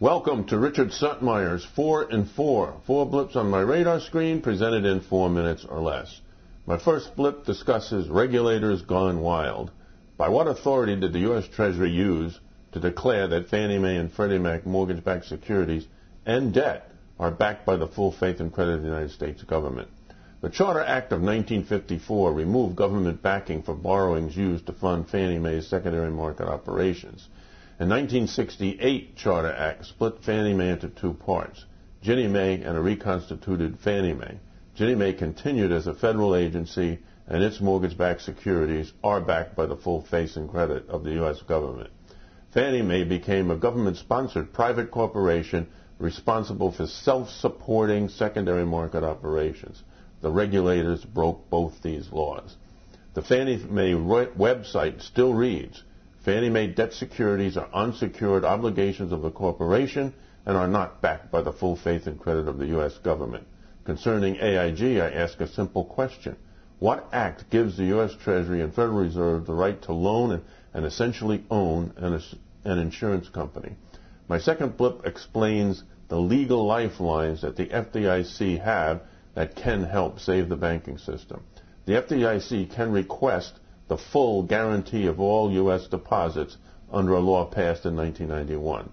Welcome to Richard Suttmeyer's 4 in 4. 4 blips on my radar screen presented in 4 minutes or less. My first blip discusses regulators gone wild. By what authority did the U.S. Treasury use to declare that Fannie Mae and Freddie Mac mortgage-backed securities and debt are backed by the full faith and credit of the United States government? The Charter Act of 1954 removed government backing for borrowings used to fund Fannie Mae's secondary market operations. The 1968 Charter Act split Fannie Mae into two parts, Ginnie Mae and a reconstituted Fannie Mae. Ginnie Mae continued as a federal agency, and its mortgage-backed securities are backed by the full faith and credit of the U.S. government. Fannie Mae became a government-sponsored private corporation responsible for self-supporting secondary market operations. The regulators broke both these laws. The Fannie Mae website still reads, Fannie Mae debt securities are unsecured obligations of the corporation and are not backed by the full faith and credit of the U.S. government. Concerning AIG, I ask a simple question. What act gives the U.S. Treasury and Federal Reserve the right to loan and essentially own an insurance company? My second blip explains the legal lifelines that the FDIC have that can help save the banking system. The FDIC can request the full guarantee of all U.S. deposits under a law passed in 1991.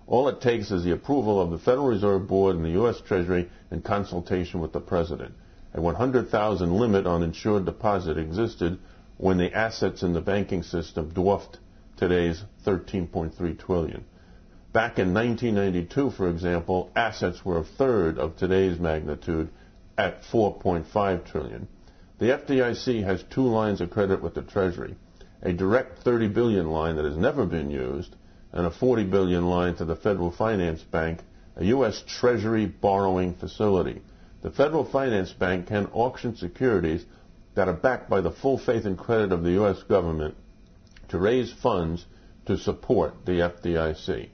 All it takes is the approval of the Federal Reserve Board and the U.S. Treasury in consultation with the President. A 100,000 limit on insured deposit existed when the assets in the banking system dwarfed today's $13.3 trillion. Back in 1992, for example, assets were a third of today's magnitude at $4.5 trillion. The FDIC has two lines of credit with the Treasury, a direct $30 billion line that has never been used, and a $40 billion line to the Federal Finance Bank, a U.S. Treasury borrowing facility. The Federal Finance Bank can auction securities that are backed by the full faith and credit of the U.S. government to raise funds to support the FDIC.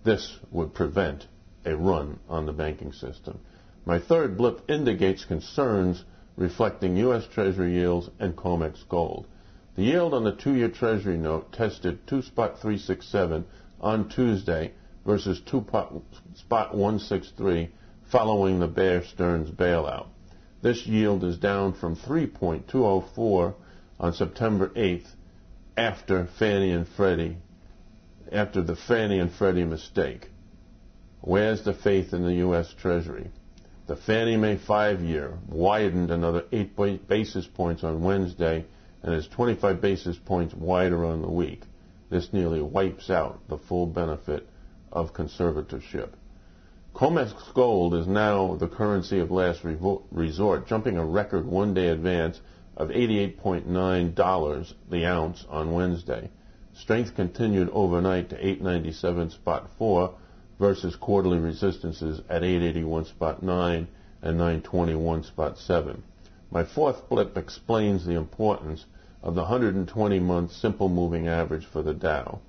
This would prevent a run on the banking system. My third blip indicates concerns reflecting U.S. Treasury yields and COMEX gold. The yield on the 2-year Treasury note tested 2.367 on Tuesday versus 2.163 following the Bear Stearns bailout. This yield is down from 3.204 on September 8th after the Fannie and Freddie mistake. Where's the faith in the U.S. Treasury? The Fannie Mae 5-year widened another 8 basis points on Wednesday and is 25 basis points wider on the week. This nearly wipes out the full benefit of conservatorship. COMEX gold is now the currency of last resort, jumping a record one-day advance of $88.9 the ounce on Wednesday. Strength continued overnight to 897.4 versus quarterly resistances at 881.9 and 921.7. My fourth blip explains the importance of the 120-month simple moving average for the Dow.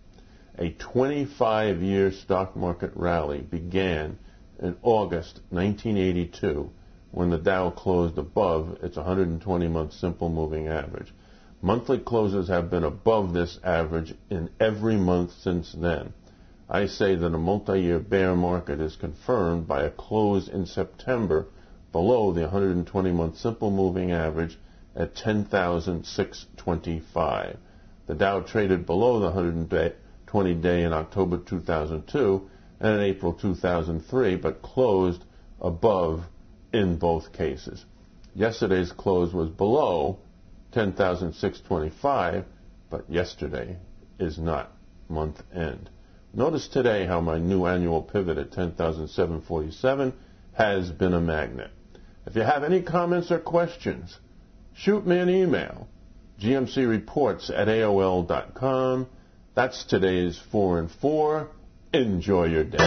A 25-year stock market rally began in August 1982 when the Dow closed above its 120-month simple moving average. Monthly closes have been above this average in every month since then. I say that a multi-year bear market is confirmed by a close in September below the 120-month simple moving average at 10,625. The Dow traded below the 120-day in October 2002 and in April 2003, but closed above in both cases. Yesterday's close was below 10,625, but yesterday is not month end. Notice today how my new annual pivot at 10,747 has been a magnet. If you have any comments or questions, shoot me an email, gmcreports@aol.com. That's today's 4 in 4. Enjoy your day.